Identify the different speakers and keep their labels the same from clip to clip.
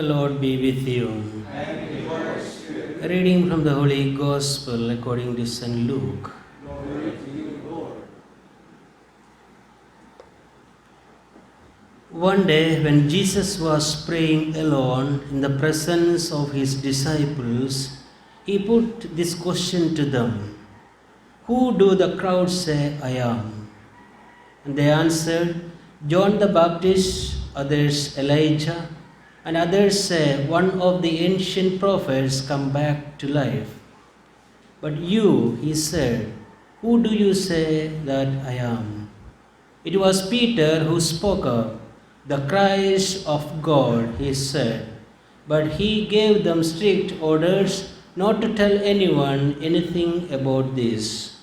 Speaker 1: Lord be with you.
Speaker 2: And with your spirit.
Speaker 1: A reading from the Holy Gospel according to St. Luke.
Speaker 2: Glory to you, Lord.
Speaker 1: One day, when Jesus was praying alone in the presence of his disciples, he put this question to them: "Who do the crowd say I am?" And they answered, "John the Baptist, others Elijah, and others say one of the ancient prophets come back to life." "But you," he said, "who do you say that I am?" It was Peter who spoke up. "The Christ of God," he said. But he gave them strict orders not to tell anyone anything about this.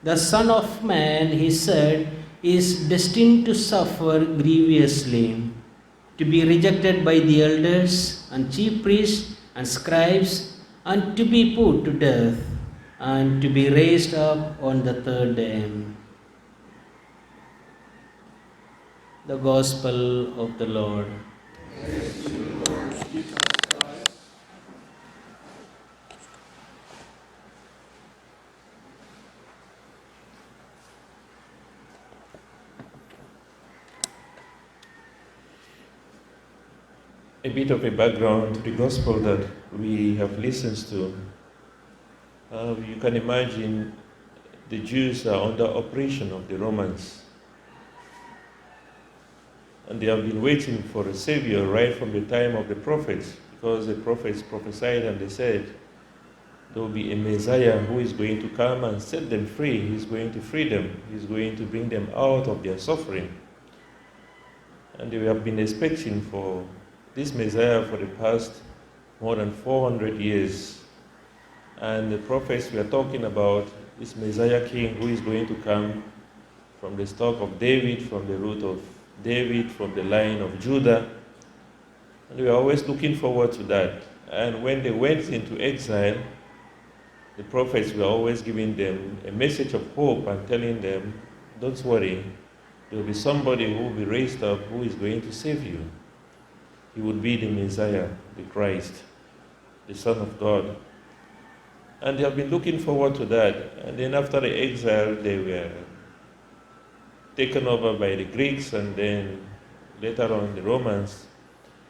Speaker 1: "The Son of Man," he said, "is destined to suffer grievously, to be rejected by the elders and chief priests and scribes, and to be put to death, and to be raised up on the third day." The Gospel of the Lord.
Speaker 2: Praise to you, Lord Jesus Christ.
Speaker 3: A bit of a background to the Gospel that we have listened to. You can imagine the Jews are under oppression of the Romans. And they have been waiting for a Savior right from the time of the prophets, because the prophets prophesied and they said there will be a Messiah who is going to come and set them free. He's going to free them. He's going to bring them out of their suffering. And they have been expecting for this Messiah for the past more than 400 years. And the prophets were talking about this Messiah king who is going to come from the stock of David, from the root of David, from the line of Judah. And we were always looking forward to that. And when they went into exile, the prophets were always giving them a message of hope and telling them, don't worry, there will be somebody who will be raised up who is going to save you. He would be the Messiah, the Christ, the Son of God. And they have been looking forward to that. And then after the exile, they were taken over by the Greeks and then later on the Romans.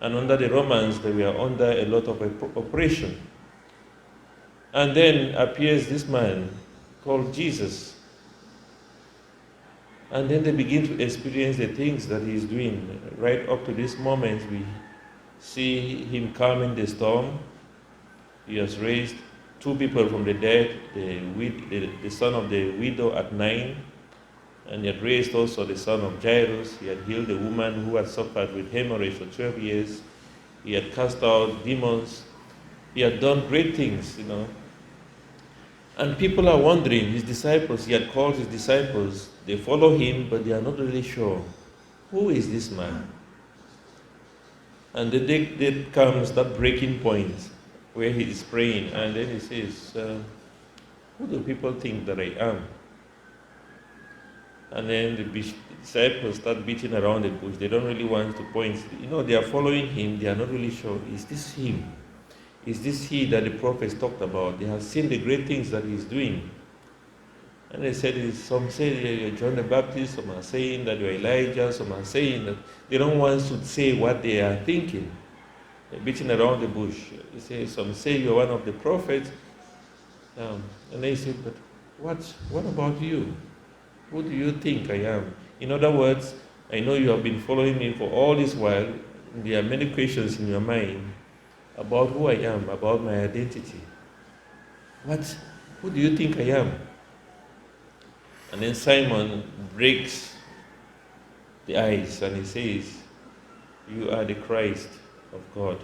Speaker 3: And under the Romans, they were under a lot of oppression. And then appears this man called Jesus. And then they begin to experience the things that he is doing. Right up to this moment, we see him calming the storm. He has raised 2 people from the dead, the son of the widow at 9, and he had raised also the son of Jairus. He had healed a woman who had suffered with hemorrhage for 12 years. He had cast out demons. He had done great things, And people are wondering, his disciples, he had called his disciples, they follow him, but they are not really sure. Who is this man? And then there comes that breaking point where he is praying, and then he says, who do people think that I am? And then the disciples start beating around the bush. They don't really want to point. They are following him. They are not really sure. Is this him? Is this he that the prophets talked about? They have seen the great things that he's doing. And they said, some say you're John the Baptist, some are saying that you're Elijah, some are saying that they don't want to say what they are thinking. They're beating around the bush. They say, some say you're one of the prophets. And they said, but what about you? Who do you think I am? In other words, I know you have been following me for all this while. There are many questions in your mind about who I am, about my identity. Who do you think I am? And then Simon breaks the ice and he says, you are the Christ of God.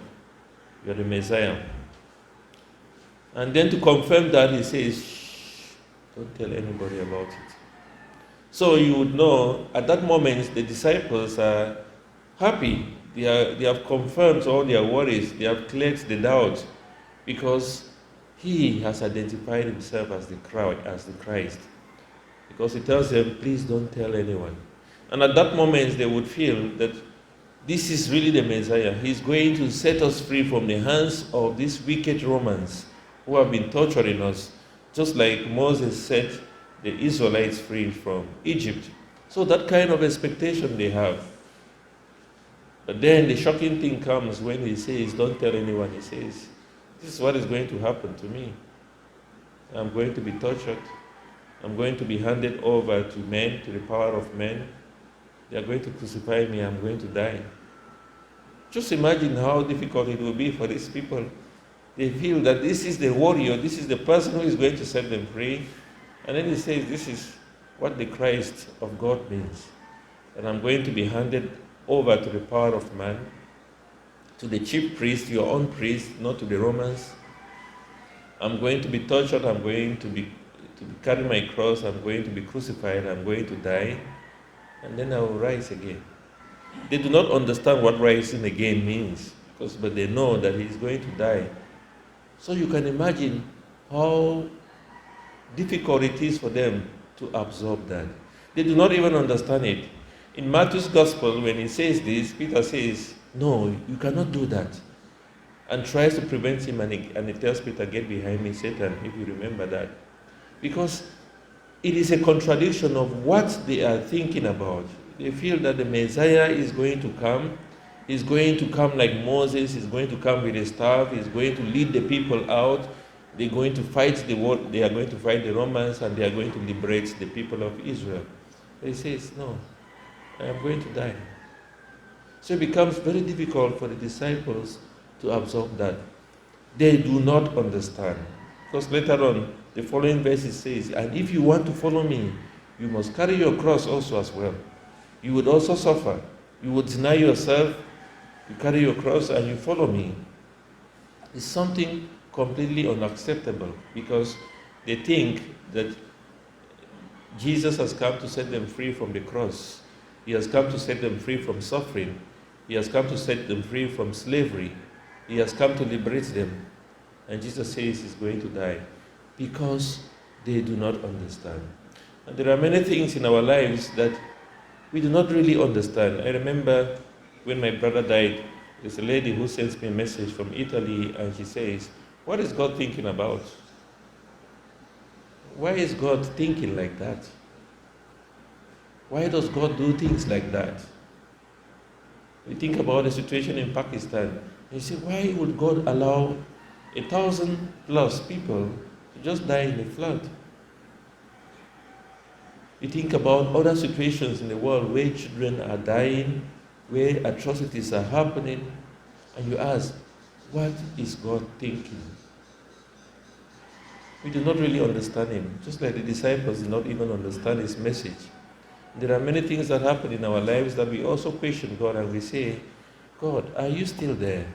Speaker 3: You are the Messiah. And then to confirm that, he says, shh, don't tell anybody about it. So you would know, at that moment, the disciples are happy. They have confirmed all their worries. They have cleared the doubt because he has identified himself as the Christ. Because he tells them, please don't tell anyone. And at that moment, they would feel that this is really the Messiah. He's going to set us free from the hands of these wicked Romans who have been torturing us, just like Moses set the Israelites free from Egypt. So that kind of expectation they have. But then the shocking thing comes when he says, don't tell anyone. He says, this is what is going to happen to me. I'm going to be tortured. I'm going to be handed over to men, to the power of men. They are going to crucify me. I'm going to die. Just imagine how difficult it will be for these people. They feel that this is the warrior, this is the person who is going to set them free. And then he says, this is what the Christ of God means. And I'm going to be handed over to the power of man, to the chief priest, your own priest, not to the Romans. I'm going to be tortured. I'm going to carry my cross. I'm going to be crucified. I'm going to die. And then I will rise again. They do not understand what rising again means, but they know that he is going to die. So you can imagine how difficult it is for them to absorb that. They do not even understand it. In Matthew's Gospel, when he says this, Peter says, no, you cannot do that. And tries to prevent him, and he tells Peter, get behind me, Satan, if you remember that. Because it is a contradiction of what they are thinking about. They feel that the Messiah is going to come. He's going to come like Moses. He's going to come with a staff. He's going to lead the people out. They're going to fight the war. They are going to fight the Romans, and they are going to liberate the people of Israel. But he says, no, I am going to die. So it becomes very difficult for the disciples to absorb that. They do not understand. Because later on, the following verse says, and if you want to follow me, you must carry your cross also as well. You would also suffer. You would deny yourself, you carry your cross, and you follow me. It's something completely unacceptable, because they think that Jesus has come to set them free from the cross. He has come to set them free from suffering. He has come to set them free from slavery. He has come to liberate them. And Jesus says he's going to die because they do not understand. And there are many things in our lives that we do not really understand. I remember when my brother died, there's a lady who sends me a message from Italy, and she says, what is God thinking about? Why is God thinking like that? Why does God do things like that? We think about the situation in Pakistan, and you say, why would God allow 1,000+ people to just die in a flood? You think about other situations in the world where children are dying, where atrocities are happening, and you ask, what is God thinking? We do not really understand him, just like the disciples did not even understand his message. There are many things that happen in our lives that we also question God, and we say, God, are you still there?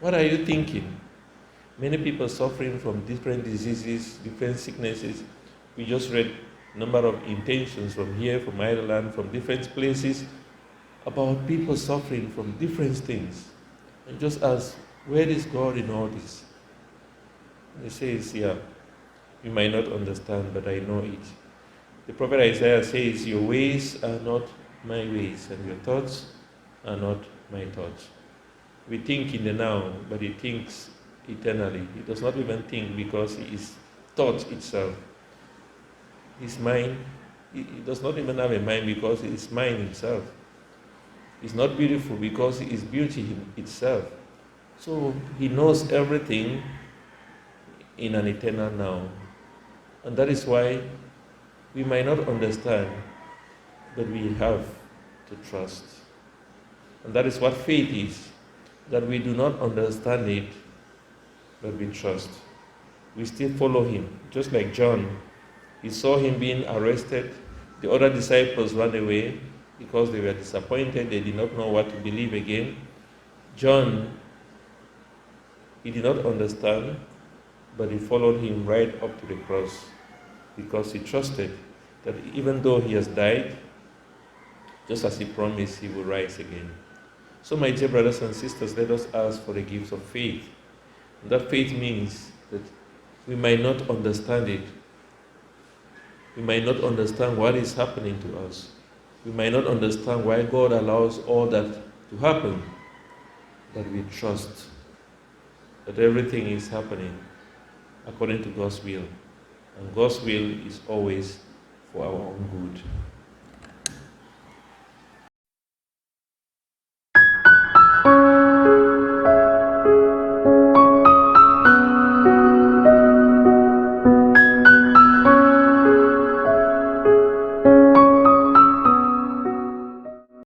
Speaker 3: What are you thinking? Many people suffering from different diseases, different sicknesses. We just read a number of intentions from here, from Ireland, from different places, about people suffering from different things. And just ask, where is God in all this? And he says, yeah, you might not understand, but I know it. The prophet Isaiah says, your ways are not my ways, and your thoughts are not my thoughts. We think in the now, but he thinks eternally. He does not even think because he is thought itself. His mind, he does not even have a mind because he is mind himself. He's not beautiful because he is beauty itself. So he knows everything in an eternal now. And that is why we might not understand, but we have to trust. And that is what faith is, that we do not understand it, but we trust. We still follow him, just like John. He saw him being arrested. The other disciples ran away because they were disappointed. They did not know what to believe again. John, he did not understand, but he followed him right up to the cross because he trusted that even though he has died, just as he promised, he will rise again. So my dear brothers and sisters, let us ask for the gifts of faith. And that faith means that we might not understand it. We might not understand what is happening to us. We might not understand why God allows all that to happen, that we trust that everything is happening according to God's will. And God's will is always for our own good.